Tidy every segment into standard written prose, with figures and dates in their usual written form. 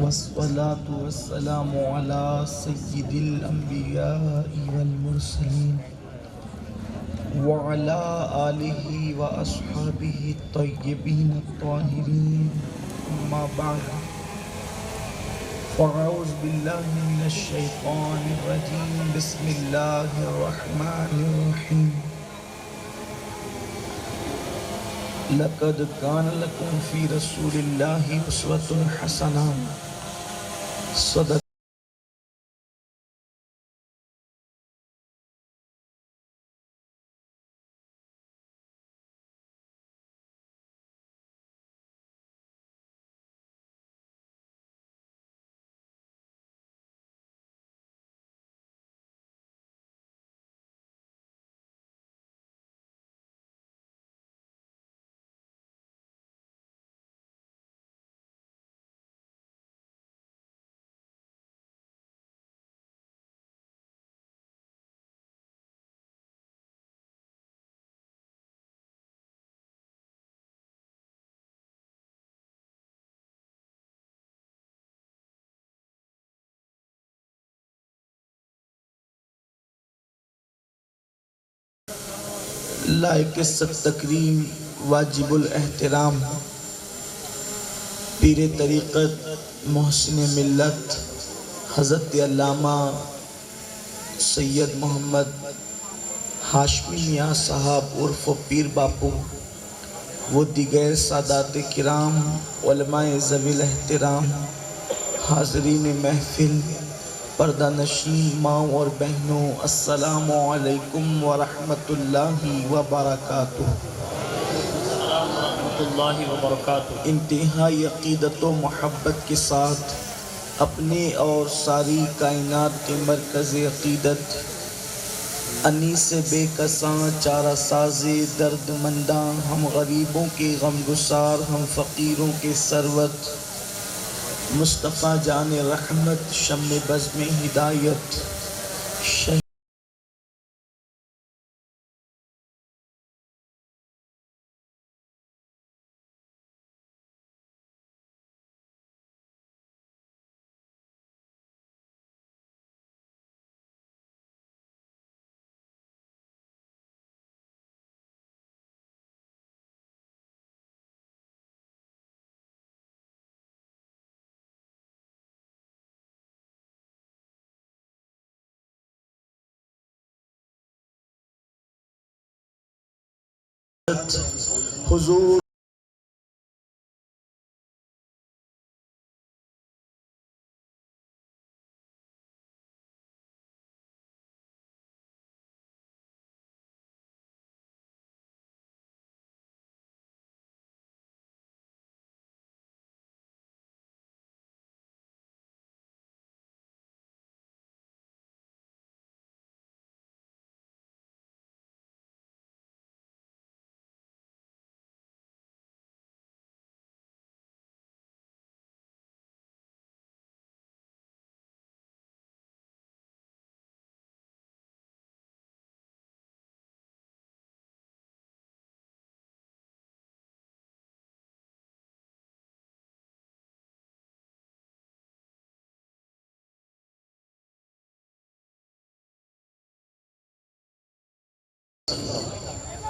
والصلاة والسلام على سيد الأنبياء والمرسلين وعلى آله وأصحابه الطيبين الطاهرين أما بعد فأعوذ بالله من الشيطان الرجيم بسم الله الرحمن الرحيم لقد كان لكم في رسول الله أسوة حسنة صدق لائق تکریم واجب الاحترام پیر طریقت محسن ملت حضرت علامہ سید محمد ہاشمی میاں صاحب عرف پیر باپو و دیگر سادات کرام علماء ذوی الاحترام حاضرین محفل پردہ نشین ماں اور بہنوں السلام علیکم ورحمۃ اللہ وبرکاتہ۔ السلام ورحمۃ اللہ وبرکاتہ۔ انتہائی عقیدت و محبت کے ساتھ اپنے اور ساری کائنات کے مرکز عقیدت انیس بے کساں چارہ ساز درد منداں ہم غریبوں کے غم گسار ہم فقیروں کے سروت مصطفیٰ جان رحمت شمع بزم ہدایت حضور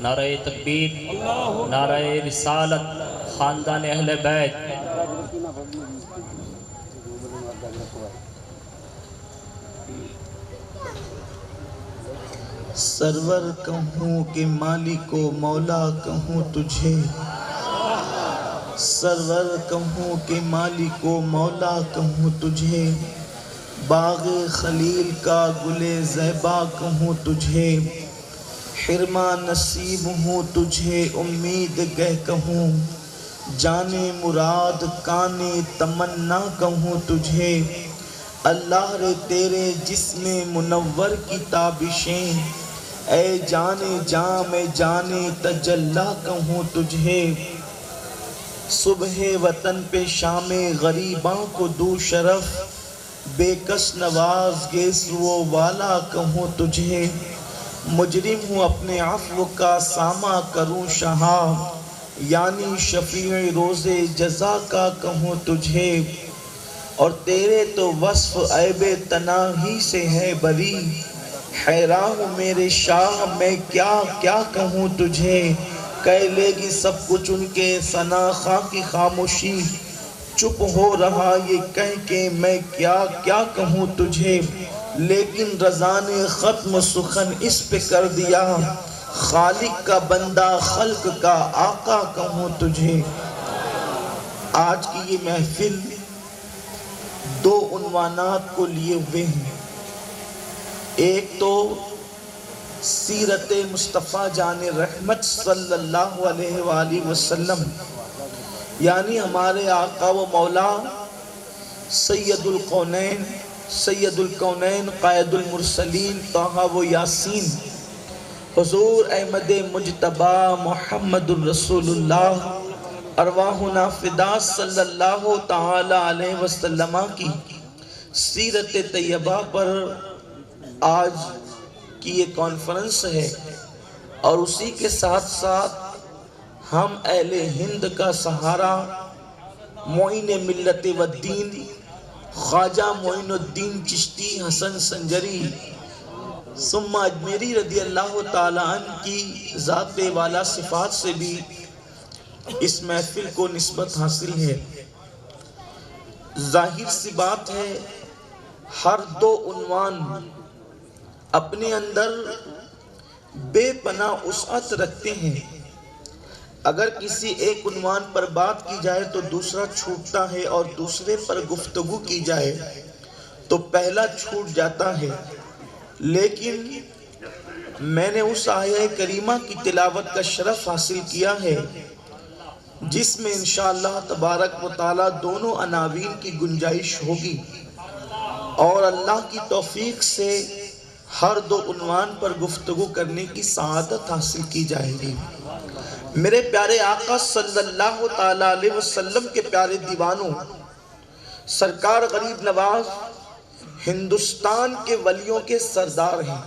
نعرہ تکبیر، نعرہ رسالت، خاندان اہل بیت۔ سرور کہوں کہ مالک و مولا کہوں تجھے، سرور کہوں کہ مالک و مولا کہوں تجھے، باغ خلیل کا گل زیبا کہوں تجھے، حرمہ نصیب ہوں تجھے امید گہ کہوں، جانے مراد کانے تمنا کہوں تجھے، اللہ رے تیرے جسم منور کی تابشیں، اے جانے جاں میں جانے تجلا کہوں تجھے، صبح وطن پہ شام غریباں کو دو شرف، بے کس نواز گیسو والا کہوں تجھے، مجرم ہوں اپنے عفو کا سامہ کروں شہا، یعنی شفیع روز جزا کا کہوں تجھے، اور تیرے تو وصف عیب تناہی سے ہے بری، حیران ہوں میرے شاہ میں کیا کیا کہوں تجھے، کہہ لے گی سب کچھ ان کے ثنا خواں کی خاموشی، چپ ہو رہا یہ کہہ کے میں کیا کیا کہوں تجھے، لیکن رضا نے ختم سخن اس پہ کر دیا، خالق کا بندہ خلق کا آقا کہوں تجھے۔ آج کی یہ محفل دو عنوانات کو لیے ہوئے ہیں، ایک تو سیرت مصطفیٰ جان رحمت صلی اللہ علیہ وآلہ وسلم، یعنی ہمارے آقا و مولا سید الکونین قائد المرسلین طٰہٰ و یاسین حضور احمد مجتبی محمد الرسول اللہ ارواحنا فدا صلی اللہ تعالی علیہ وسلم کی سیرت طیبہ پر آج کی یہ کانفرنس ہے، اور اسی کے ساتھ ساتھ ہم اہل ہند کا سہارا معین ملت و دین خواجہ معین الدین چشتی حسن سنجری ثم اجمیری رضی اللہ تعالیٰ عنہ کی ذات والا صفات سے بھی اس محفل کو نسبت حاصل ہے۔ ظاہر سی بات ہے ہر دو عنوان اپنے اندر بے پناہ وسعت رکھتے ہیں، اگر کسی ایک عنوان پر بات کی جائے تو دوسرا چھوٹتا ہے، اور دوسرے پر گفتگو کی جائے تو پہلا چھوٹ جاتا ہے۔ لیکن میں نے اس آیہ کریمہ کی تلاوت کا شرف حاصل کیا ہے جس میں انشاءاللہ تبارک و تعالی دونوں عناوین کی گنجائش ہوگی، اور اللہ کی توفیق سے ہر دو عنوان پر گفتگو کرنے کی سعادت حاصل کی جائے گی۔ میرے پیارے آقا صلی اللہ تعالی علیہ وسلم کے پیارے دیوانوں، سرکار غریب نواز ہندوستان کے ولیوں کے سردار ہیں،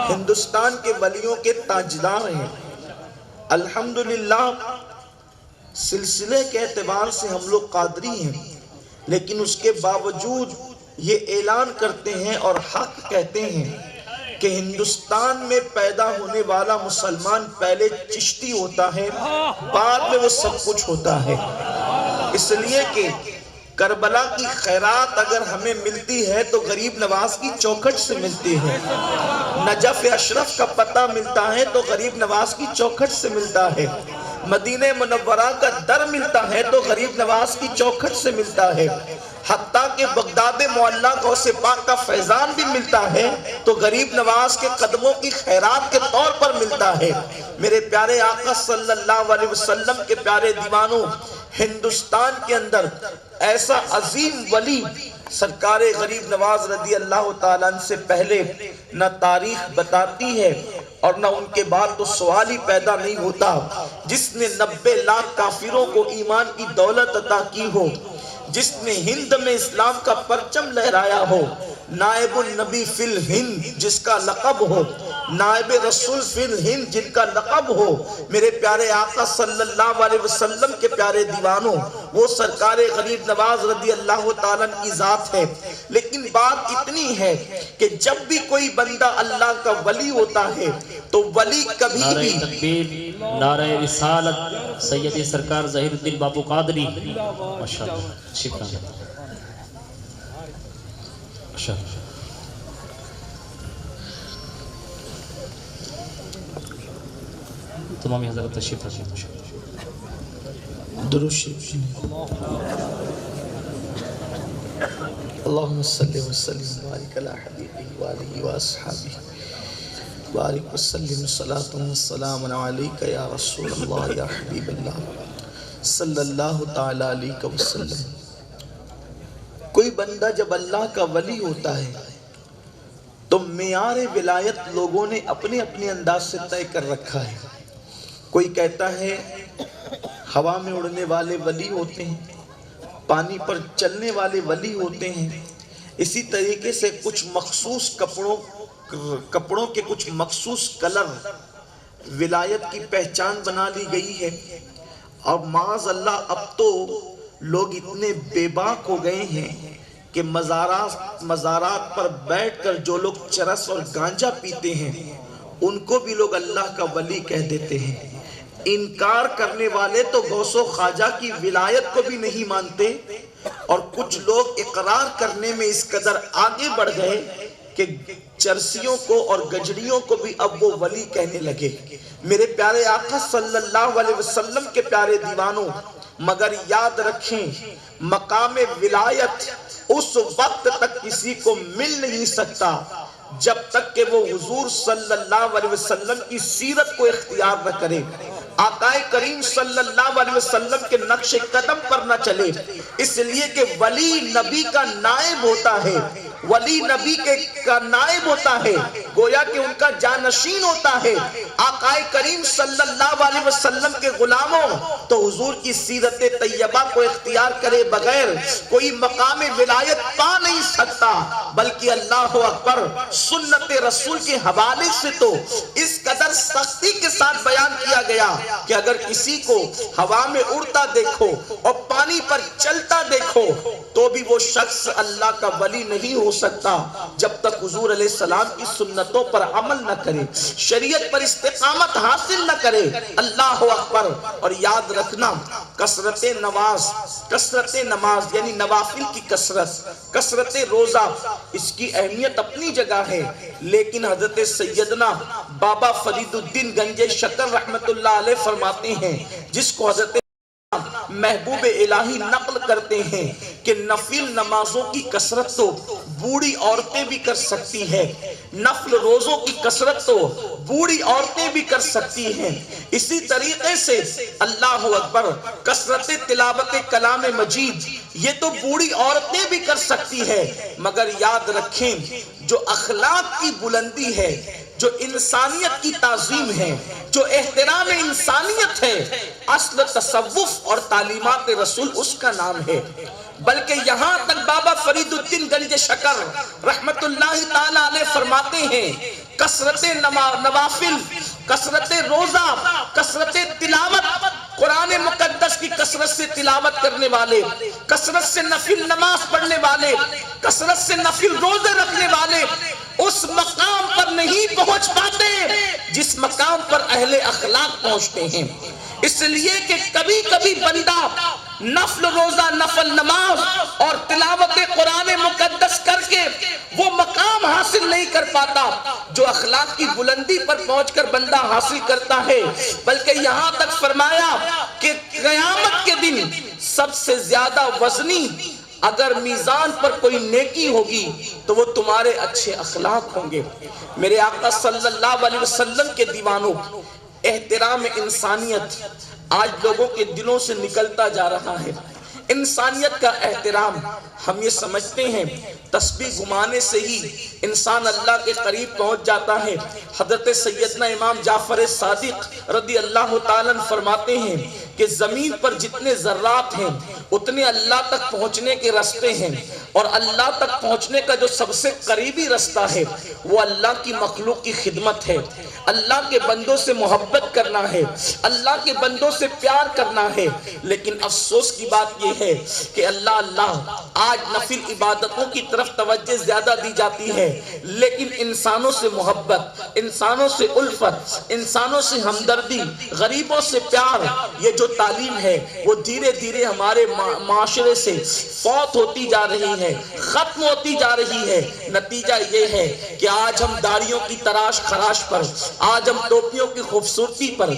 ہندوستان کے ولیوں کے تاجدار ہیں۔ الحمدللہ سلسلے کے اعتبار سے ہم لوگ قادری ہیں، لیکن اس کے باوجود یہ اعلان کرتے ہیں اور حق کہتے ہیں کہ ہندوستان میں پیدا ہونے والا مسلمان پہلے چشتی ہوتا ہے، بعد میں وہ سب کچھ ہوتا ہے۔ اس لیے کہ کربلا کی خیرات اگر ہمیں ملتی ہے تو غریب نواز کی چوکھٹ سے ملتی ہے، نجف اشرف کا پتہ ملتا ہے تو غریب نواز کی چوکھٹ سے ملتا ہے، مدینہ منورہ کا در ملتا ہے تو غریب نواز کی چوکھٹ سے ملتا ہے، حتیٰ کہ بغداد معلیٰ غوث پاک کا فیضان بھی ملتا ہے تو غریب نواز کے قدموں کی خیرات کے طور پر ملتا ہے۔ میرے پیارے آقا صلی اللہ علیہ وسلم کے پیارے دیوانوں، ہندوستان کے اندر ایسا عظیم ولی سرکار غریب نواز رضی اللہ تعالیٰ عنہ سے پہلے نہ تاریخ بتاتی ہے اور نہ ان کے بعد تو سوال ہی پیدا نہیں ہوتا، جس نے 90 لاکھ کافروں کو ایمان کی دولت عطا کی ہو، جس نے ہند میں اسلام کا پرچم لہرایا ہو، نائب النبی فی الہند جس کا لقب ہو، نائب رسول فی الہند جن کا لقب ہو، میرے پیارے آقا صلی اللہ علیہ وسلم کے پیارے دیوانوں، وہ سرکار غریب نواز رضی اللہ تعالیٰ کی ذات ہے۔ لیکن بات اتنی ہے کہ جب بھی کوئی بندہ اللہ کا ولی ہوتا ہے تو ولی کبھی نعرہ بھی تکبیر، نعرہ رسالت، سید سرکار ظہیر الدین بابو قادری، ماشاءاللہ، شکرا تمامی حضرت تشریف رکھیں۔ درود شریف اللہم صلی وسلم وبارک علی حبیبہ وآلہ واصحابہ بارک وسلم صلاۃ والسلام علیک یا رسول اللہ یا حبیب اللہ صلی اللہ تعالی علیہ وسلم۔ کوئی بندہ جب اللہ کا ولی ہوتا ہے تو معیار ولایت لوگوں نے اپنے اپنے انداز سے طے کر رکھا ہے۔ کوئی کہتا ہے ہوا میں اڑنے والے ولی ہوتے ہیں، پانی پر چلنے والے ولی ہوتے ہیں، اسی طریقے سے کچھ مخصوص کپڑوں کے کچھ مخصوص کلر ولایت کی پہچان بنا لی گئی ہے، اور معاذ اللہ اب تو لوگ اتنے بے باک ہو گئے ہیں کہ مزارات پر بیٹھ کر جو لوگ چرس اور گانجا پیتے ہیں ان کو بھی لوگ اللہ کا ولی کہہ دیتے ہیں۔ انکار کرنے والے تو غوث و خواجہ کی ولایت کو بھی نہیں مانتے، اور کچھ لوگ اقرار کرنے میں اس قدر آگے بڑھ گئے کہ چرسیوں کو اور گجڑیوں کو بھی اب وہ ولی کہنے لگے۔ میرے پیارے آقا صلی اللہ علیہ وسلم کے پیارے دیوانوں، مگر یاد رکھیں مقام ولایت اس وقت تک کسی کو مل نہیں سکتا جب تک کہ وہ حضور صلی اللہ علیہ وسلم کی سیرت کو اختیار نہ کرے، آقا کریم صلی اللہ علیہ وسلم کے نقش قدم پر نہ چلے۔ اس لیے کہ ولی نبی کا نائب ہوتا ہے، ولی نبی کا نائب ہوتا ہے، گویا کہ ان کا جانشین ہوتا ہے۔ آقا کریم صلی اللہ علیہ وسلم کے غلاموں تو حضور کی سیرت طیبہ کو اختیار کرے بغیر کوئی مقام ولایت پا نہیں سکتا، بلکہ اللہ اکبر سنت رسول کے حوالے سے تو اس قدر سختی کے ساتھ بیان کیا گیا کہ اگر کسی کو ہوا میں اڑتا دیکھو اور پانی پر چلتا دیکھو تو بھی وہ شخص اللہ کا ولی نہیں ہو سکتا جب تک حضور علیہ السلام کی سنتوں پر عمل نہ کرے، شریعت پر استقامت حاصل نہ کرے۔ اللہ اکبر۔ اور یاد رکھنا کثرت نماز یعنی نوافل کی کثرت روزہ، اس کی اہمیت اپنی جگہ ہے، لیکن حضرت سیدنا بابا فرید الدین گنج شکر رحمت اللہ علیہ فرماتے ہیں، جس کو حضرت محبوب الہی نقل کرتے ہیں کہ نفل نمازوں کی کثرت تو بوڑھی عورتیں بھی کر سکتی ہیں، نفل روزوں کی کثرت تو بوڑھی عورتیں بھی کر سکتی ہیں۔ اسی طریقے سے اللہ اکبر کثرت تلاوت کلام مجید یہ تو بوڑھی عورتیں بھی کر سکتی ہیں، مگر یاد رکھیں جو اخلاق کی بلندی ہے، جو انسانیت کی تعظیم ہے، جو احترام انسانیت ہے، اصل تصوف اور تعلیمات رسول اس کا نام ہے۔ بلکہ یہاں تک بابا فرید الدین گنج شکر رحمت اللہ تعالی علیہ فرماتے ہیں کثرت نوافل، کثرت روزہ، کثرت تلاوت، قرآن مقدس کی کثرت سے تلاوت کرنے والے، کثرت سے نفل نماز پڑھنے والے، کثرت سے نفل روزے رکھنے والے اس مقام پر نہیں پہنچ پاتے جس مقام پر اہل اخلاق پہنچتے ہیں۔ اس لیے کہ کبھی کبھی بندہ نفل روزہ، نفل نماز اور تلاوت قرآن مقدس کر کے وہ مقام حاصل نہیں کر پاتا جو اخلاق کی بلندی پر پہنچ کر بندہ حاصل کرتا ہے، بلکہ یہاں تک فرمایا کہ قیامت کے دن سب سے زیادہ وزنی اگر میزان پر کوئی نیکی ہوگی تو وہ تمہارے اچھے اخلاق ہوں گے۔ میرے آقا صلی اللہ علیہ وسلم کے دیوانوں، احترام انسانیت آج لوگوں کے دلوں سے نکلتا جا رہا ہے۔ انسانیت کا احترام ہم یہ سمجھتے ہیں تسبیح گھمانے سے ہی انسان اللہ کے قریب پہنچ جاتا ہے۔ حضرت سیدنا امام جعفر صادق رضی اللہ تعالیٰ عنہ فرماتے ہیں کہ زمین پر جتنے ذرات ہیں اتنے اللہ تک پہنچنے کے راستے ہیں، اور اللہ تک پہنچنے کا جو سب سے قریبی راستہ ہے وہ اللہ کی مخلوق کی خدمت ہے، اللہ کے بندوں سے محبت کرنا ہے، اللہ کے بندوں سے پیار کرنا ہے۔ لیکن افسوس کی بات یہ ہے کہ اللہ آج نفل عبادتوں کی طرف توجہ زیادہ دی جاتی ہے، لیکن انسانوں سے محبت، انسانوں سے الفت، انسانوں سے ہمدردی، غریبوں سے پیار، یہ جو تعلیم ہے وہ دھیرے دھیرے ہمارے معاشرے سے فوت ہوتی جا رہی ہے، ختم ہوتی جا رہی ہے۔ نتیجہ یہ ہے کہ آج ہم داڑھیوں کی تراش خراش پر، آج ہم ٹوپیوں کی خوبصورتی پر،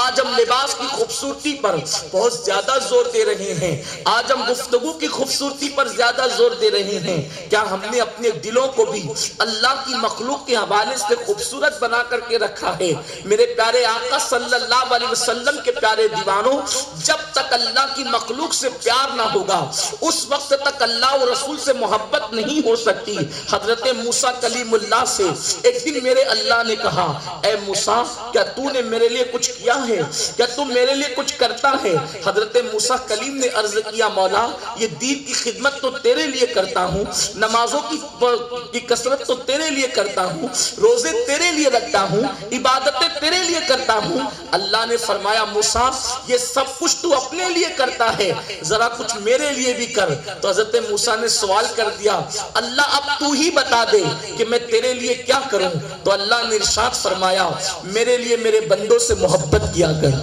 آج ہم لباس کی خوبصورتی پر بہت زیادہ زور دے رہے ہیں، آج ہم گفتگو کی خوبصورتی پر زیادہ زور دے رہے ہیں۔ کیا ہم نے اپنے دلوں کو بھی اللہ کی مخلوق کے حوالے سے خوبصورت بنا کر کے رکھا ہے؟ میرے پیارے آقا صلی اللہ علیہ وسلم کے پیارے دیوانوں، جب تک اللہ کی مخلوق سے پیار نہ ہوگا اس وقت تک اللہ و رسول رسول سے محبت نہیں ہو سکتی۔ حضرت موسیٰ کلیم اللہ سے ایک دن میرے اللہ نے کہا اے موسیٰ کیا تو نے میرے لیے کچھ کیا ہے؟ کیا تو میرے لیے کچھ کرتا ہے؟ حضرت موسیٰ کلیم نے عرض کیا مولا یہ دین کی خدمت تو تیرے لیے کرتا ہوں، نمازوں کی کثرت تو تیرے لیے کرتا ہوں، روزے تیرے لیے رکھتا ہوں، عبادتیں تیرے لیے کرتا ہوں۔ اللہ نے فرمایا موسیٰ یہ سب کچھ تو اپنے لیے کرتا ہے، ذرا کچھ میرے لیے بھی کر۔ تو حضرت موسیٰ نے سوال کر دیا اللہ اب تو ہی بتا دے کہ میں تیرے لیے کیا کروں؟ تو اللہ نے ارشاد فرمایا میرے لیے میرے بندوں سے محبت کیا کر،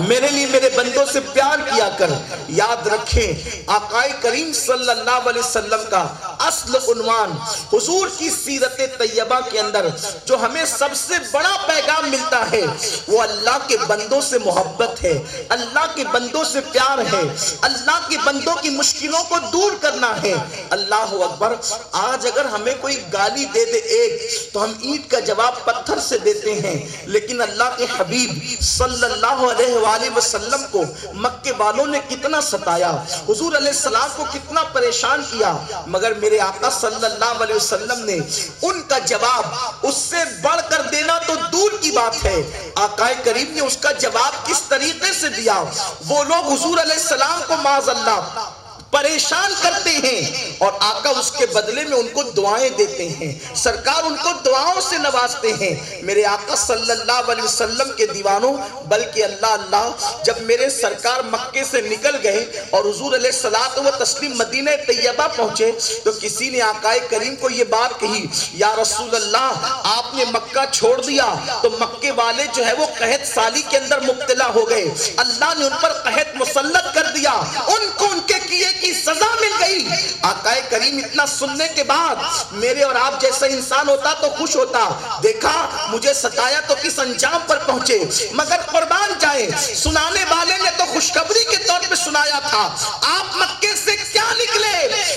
میرے لیے میرے بندوں سے پیار کیا کر۔ یاد رکھیں آقائے کریم صلی اللہ علیہ وسلم کا اصل عنوان حضور کی سیرت طیبہ کے اندر جو ہمیں سب سے بڑا پیغام ملتا ہے وہ اللہ کے بندوں سے محبت ہے، اللہ کے بندوں سے پیار ہے، اللہ کے بندوں کی مشکلوں کو دور کرنا ہے۔ اللہ اکبر۔ آج اگر ہمیں کوئی گالی دے دے ایک تو ہم اینٹ کا جواب پتھر سے دیتے ہیں، لیکن اللہ کے حبیب صلی اللہ علیہ وآلہ وسلم کو مکے والوں نے کتنا ستایا، حضور علیہ السلام کو کتنا پریشان کیا، مگر میرے آقا صلی اللہ علیہ وسلم نے ان کا جواب اس سے بڑھ کر دینا تو دور کی بات ہے، آقا کریم نے اس کا جواب کس طریقے سے دیا۔ وہ لوگ حضور علیہ السلام کو معاذ اللہ پریشان کرتے ہیں اور آقا اس کے بدلے میں ان کو دعائیں دیتے ہیں، سرکار ان کو دعاؤں سے نوازتے ہیں۔ میرے آقا صلی اللہ علیہ وسلم کے دیوانوں، بلکہ اللہ جب میرے سرکار مکے سے نکل گئے اور حضور علیہ الصلوۃ والتسلیم مدینہ طیبہ پہنچے تو کسی نے آقا کریم کو یہ بات کہی یا رسول اللہ آپ نے مکہ چھوڑ دیا تو مکے والے جو ہے وہ قحط سالی کے اندر مبتلا ہو گئے، اللہ نے ان پر قحط مسلط کر دیا، ان کو ان کے کیے کی سزا مل گئی۔ آقا کریم اتنا سننے کے بعد میرے اور آپ جیسا انسان ہوتا تو خوش ہوتا، دیکھا مجھے ستایا تو کس انجام پر پہنچے، مگر قربان جائے سنانے والے نے تو خوشخبری کے طور پہ سنایا تھا۔ آپ مکے سے کیا نکلے،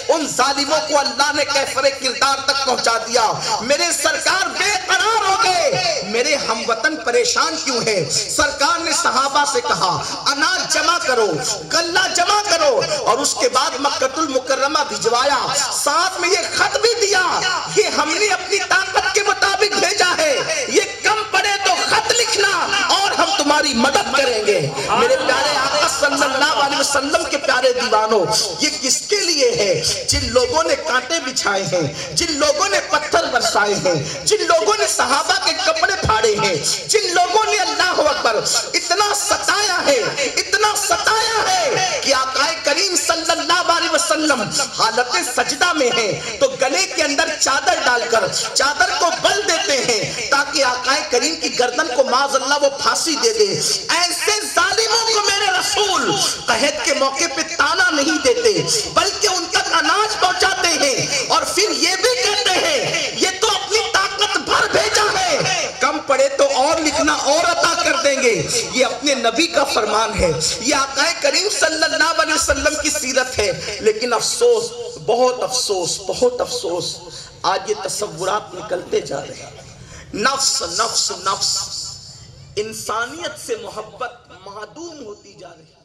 ان ظالموں کو اللہ نے کیفر کردار تک پہنچا دیا۔ میرے سرکار بے قرار ہو گئے، میرے ہم وطن پریشان کیوں ہیں؟ سرکار نے صحابہ سے کہا اناج جمع کرو، غلہ جمع کرو، اور اس کے بعد مکہ المکرمہ بھجوایا، ساتھ میں یہ خط بھی دیا یہ ہم نے اپنی طاقت کے مطابق بھیجا ہے، یہ کم پڑے تو خط لکھنا اور ہم تمہاری مدد کریں گے۔ میرے پیارے آقا صلی اللہ علیہ وسلم کے پیارے دیوانوں، یہ کس کے لیے ہے؟ جن لوگوں نے کانٹے بچھائے ہیں، جن لوگوں نے پتھر برسائے ہیں، جن لوگوں نے صحابہ کے کپڑے پھاڑے ہیں، جن لوگوں نے اللہ اکبر اتنا ستایا ہے، اتنا ستایا ہے کہ آقا کریم صلی اللہ علیہ وسلم حالت سجدہ میں ہیں تو گلے کے اندر چادر ڈال کر چادر کو بل دیتے ہیں تاکہ آقا کریم کی گردن کو معاذ اللہ وہ پھانسی دے دے۔ ایسے ظالموں کو میرے رسول قحط کے موقع پہ تانا نہیں دیتے بلکہ ان تک اناج پہنچاتے ہیں اور پھر یہ بھی کہتے ہیں یہ تو اپنی طاقت بھر بھیجا ہے، کم پڑے تو اور لکھنا اور عطا کر دیں گے۔ یہ اپنے نبی کا فرمان ہے، یہ آقا کریم صلی اللہ علیہ وسلم کی سیرت ہے، لیکن افسوس، بہت افسوس، بہت افسوس، آج یہ تصورات نکلتے جا رہے ہیں، نفس نفس نفس، انسانیت سے محبت معدوم ہوتی جا رہی ہے۔